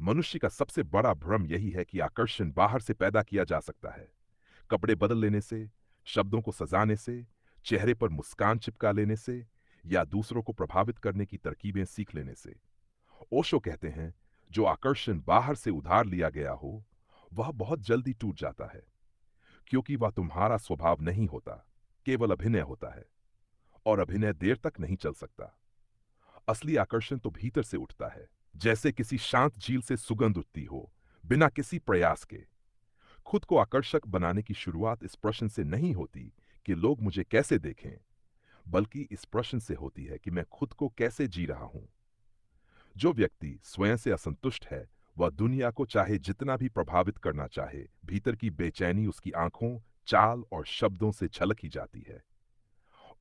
मनुष्य का सबसे बड़ा भ्रम यही है कि आकर्षण बाहर से पैदा किया जा सकता है। कपड़े बदल लेने से, शब्दों को सजाने से, चेहरे पर मुस्कान चिपका लेने से या दूसरों को प्रभावित करने की तरकीबें सीख लेने से। ओशो कहते हैं, जो आकर्षण बाहर से उधार लिया गया हो, वह बहुत जल्दी टूट जाता है, क्योंकि वह तुम्हारा स्वभाव नहीं होता, केवल अभिनय होता है। और अभिनय देर तक नहीं चल सकता। असली आकर्षण तो भीतर से उठता है, जैसे किसी शांत झील से सुगंध उठती हो, बिना किसी प्रयास के। खुद को आकर्षक बनाने की शुरुआत इस प्रश्न से नहीं होती कि लोग मुझे कैसे देखें, बल्कि इस प्रश्न से होती है कि मैं खुद को कैसे जी रहा हूं। जो व्यक्ति स्वयं से असंतुष्ट है, वह दुनिया को चाहे जितना भी प्रभावित करना चाहे, भीतर की बेचैनी उसकी आंखों, चाल और शब्दों से झलक ही जाती है।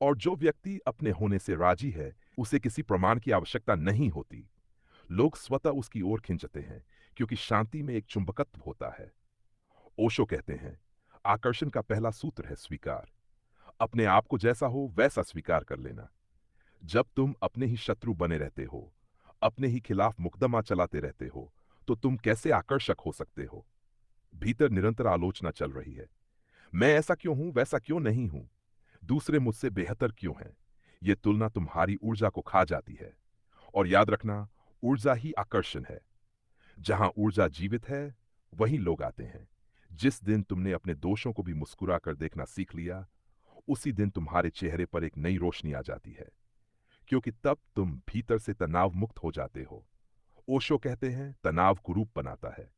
और जो व्यक्ति अपने होने से राजी है, उसे किसी प्रमाण की आवश्यकता नहीं होती। लोग स्वतः उसकी ओर खिंचते हैं, क्योंकि शांति में एक चुंबकत्व होता है। ओशो कहते हैं, आकर्षण का पहला सूत्र है स्वीकार। अपने आप को जैसा हो वैसा स्वीकार कर लेना। जब तुम अपने ही शत्रु बने रहते हो, अपने ही खिलाफ मुकदमा चलाते रहते हो, तो तुम कैसे आकर्षक हो सकते हो? भीतर निरंतर आलोचना चल रही है। मैं ऐसा क्यों हूं, वैसा क्यों नहीं हूं? दूसरे मुझसे बेहतर क्यों हैं? ये तुलना तुम्हारी ऊर्जा को खा जाती है। और याद रखना, ऊर्जा ही आकर्षण है। जहां ऊर्जा जीवित है, वहीं लोग आते हैं। जिस दिन तुमने अपने दोषों को भी मुस्कुरा कर देखना सीख लिया, उसी दिन तुम्हारे चेहरे पर एक नई रोशनी आ जाती है, क्योंकि तब तुम भीतर से तनाव मुक्त हो जाते हो। ओशो कहते हैं, तनाव कुरूप बनाता है।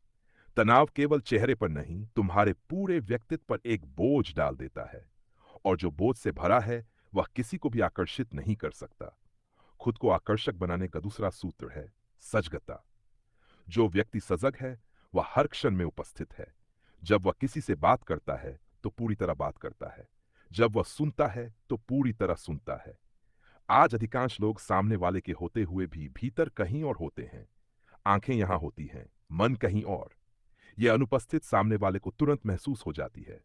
तनाव केवल चेहरे पर नहीं, तुम्हारे पूरे व्यक्तित्व पर एक बोझ डाल देता है। और जो बोझ से भरा है, वह किसी को भी आकर्षित नहीं कर सकता। खुद को आकर्षक बनाने का दूसरा सूत्र है सजगता। जो व्यक्ति सजग है, वह हर क्षण में उपस्थित है। जब वह किसी से बात करता है, तो पूरी तरह बात करता है। जब वह सुनता है, तो पूरी तरह सुनता है। आज अधिकांश लोग सामने वाले के होते हुए भी भीतर कहीं और होते हैं। आंखें यहां होती हैं, मन कहीं और। यह अनुपस्थित सामने वाले को तुरंत महसूस हो जाती है।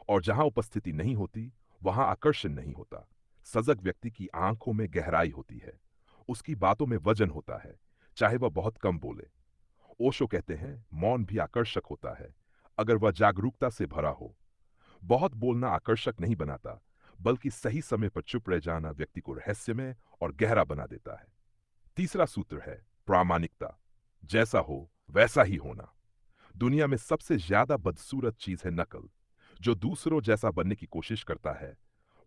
और जहां उपस्थिति नहीं होती, वहां आकर्षण नहीं होता। सजग व्यक्ति की आंखों में गहराई होती है, उसकी बातों में वजन होता है, चाहे वह बहुत कम बोले। ओशो कहते हैं, मौन भी आकर्षक होता है, अगर वह जागरूकता से भरा हो। बहुत बोलना आकर्षक नहीं बनाता, बल्कि सही समय पर चुप रह जाना व्यक्ति को रहस्यमय और गहरा बना देता है। तीसरा सूत्र है प्रामाणिकता। जैसा हो वैसा ही होना। दुनिया में सबसे ज्यादा बदसूरत चीज है नकल। जो दूसरों जैसा बनने की कोशिश करता है,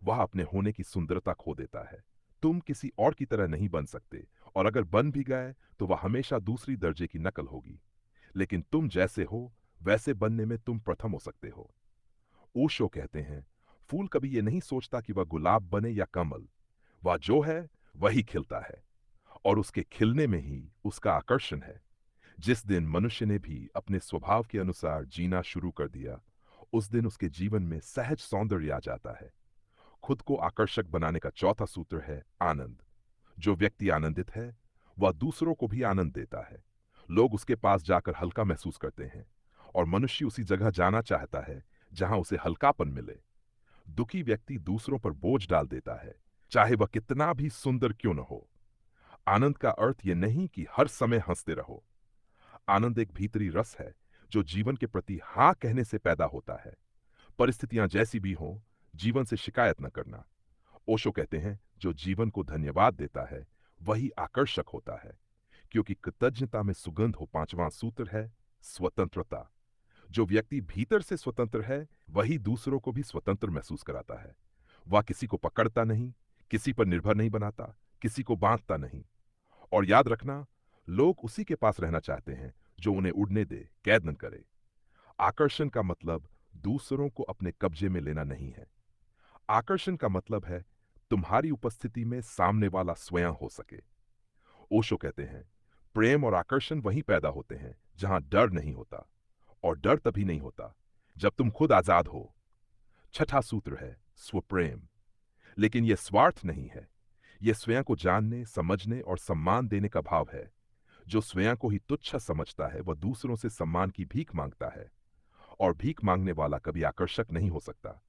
वह अपने होने की सुंदरता खो देता है। तुम किसी और की तरह नहीं बन सकते, और अगर बन भी गए, तो वह हमेशा दूसरी दर्जे की नकल होगी। लेकिन तुम जैसे हो, वैसे बनने में तुम प्रथम हो सकते हो। ओशो कहते हैं, फूल कभी ये नहीं सोचता कि वह गुलाब बने या कमल। वह जो है, वही खिलता है। और उसके खिलने में ही उसका आकर्षण है। जिस दिन मनुष्य ने भी अपने स्वभाव के अनुसार जीना शुरू कर दिया, उस दिन उसके जीवन में सहज सौंदर्य आ जाता है। खुद को आकर्षक बनाने का चौथा सूत्र है आनंद। जो व्यक्ति आनंदित है, वह दूसरों को भी आनंद देता है। लोग उसके पास जाकर हल्का महसूस करते हैं, और मनुष्य उसी जगह जाना चाहता है जहां उसे हल्कापन मिले। दुखी व्यक्ति दूसरों पर बोझ डाल देता है, चाहे वह कितना भी सुंदर क्यों न हो। आनंद का अर्थ यह नहीं कि हर समय हंसते रहो। आनंद एक भीतरी रस है, जो जीवन के प्रति हाँ कहने से पैदा होता है। परिस्थितियां जैसी भी हों, जीवन से शिकायत न करना। ओशो कहते हैं, जो जीवन को धन्यवाद देता है, वही आकर्षक होता है, क्योंकि कृतज्ञता में सुगंध हो। पांचवां सूत्र है स्वतंत्रता। जो व्यक्ति भीतर से स्वतंत्र है, वही दूसरों को भी स्वतंत्र महसूस कराता है। वह किसी को पकड़ता नहीं, किसी पर निर्भर नहीं बनाता, किसी को बांधता नहीं। और याद रखना, लोग उसी के पास रहना चाहते हैं जो उन्हें उड़ने दे, कैद न करे। आकर्षण का मतलब दूसरों को अपने कब्जे में लेना नहीं है। आकर्षण का मतलब है तुम्हारी उपस्थिति में सामने वाला स्वयं हो सके। ओशो कहते हैं, प्रेम और आकर्षण वहीं पैदा होते हैं जहां डर नहीं होता। और डर तभी नहीं होता जब तुम खुद आजाद हो। छठा सूत्र है स्वप्रेम। लेकिन यह स्वार्थ नहीं है। यह स्वयं को जानने, समझने और सम्मान देने का भाव है। जो स्वयं को ही तुच्छ समझता है, वह दूसरों से सम्मान की भीख मांगता है। और भीख मांगने वाला कभी आकर्षक नहीं हो सकता।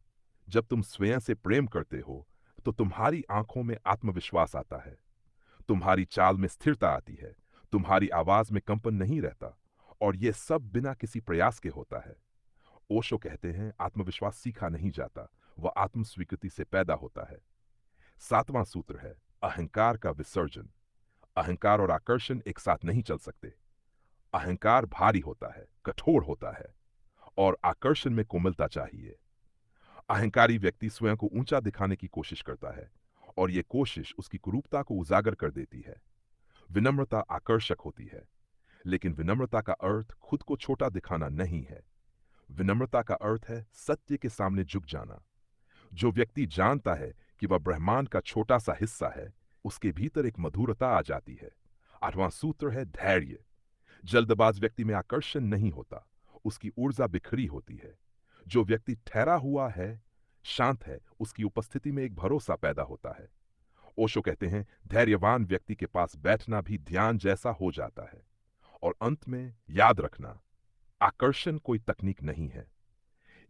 जब तुम स्वयं से प्रेम करते हो, तो तुम्हारी आंखों में आत्मविश्वास आता है, तुम्हारी चाल में स्थिरता आती है, तुम्हारी आवाज में कंपन नहीं रहता, और यह सब बिना किसी प्रयास के होता है। ओशो कहते हैं, आत्मविश्वास सीखा नहीं जाता, वह आत्म स्वीकृति से पैदा होता है। सातवां सूत्र है अहंकार का विसर्जन। अहंकार और आकर्षण एक साथ नहीं चल सकते। अहंकार भारी होता है, कठोर होता है, और आकर्षण में कोमलता चाहिए। अहंकारी व्यक्ति स्वयं को ऊंचा दिखाने की कोशिश करता है, और यह कोशिश उसकी कुरूपता को उजागर कर देती है। विनम्रता आकर्षक होती है, लेकिन विनम्रता का अर्थ खुद को छोटा दिखाना नहीं है। विनम्रता का अर्थ है सत्य के सामने झुक जाना। जो व्यक्ति जानता है कि वह ब्रह्मांड का छोटा सा हिस्सा है, उसके भीतर एक मधुरता आ जाती है। आठवां सूत्र है धैर्य। जल्दबाज व्यक्ति में आकर्षण नहीं होता, उसकी ऊर्जा बिखरी होती है। जो व्यक्ति ठहरा हुआ है, शांत है, उसकी उपस्थिति में एक भरोसा पैदा होता है। ओशो कहते हैं, धैर्यवान व्यक्ति के पास बैठना भी ध्यान जैसा हो जाता है। और अंत में याद रखना, आकर्षण कोई तकनीक नहीं है।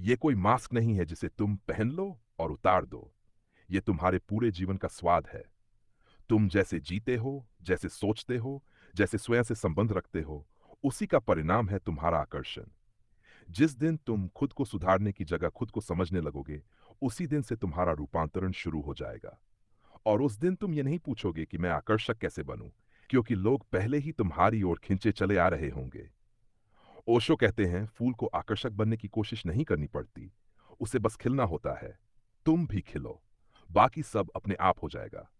यह कोई मास्क नहीं है जिसे तुम पहन लो और उतार दो। यह तुम्हारे पूरे जीवन का स्वाद है। तुम जैसे जीते हो, जैसे सोचते हो, जैसे स्वयं से संबंध रखते हो, उसी का परिणाम है तुम्हारा आकर्षण। जिस दिन तुम खुद को सुधारने की जगह खुद को समझने लगोगे, उसी दिन से तुम्हारा रूपांतरण शुरू हो जाएगा। और उस दिन तुम ये नहीं पूछोगे कि मैं आकर्षक कैसे बनूं, क्योंकि लोग पहले ही तुम्हारी ओर खिंचे चले आ रहे होंगे। ओशो कहते हैं, फूल को आकर्षक बनने की कोशिश नहीं करनी पड़ती, उसे बस खिलना होता है। तुम भी खिलो, बाकी सब अपने आप हो जाएगा।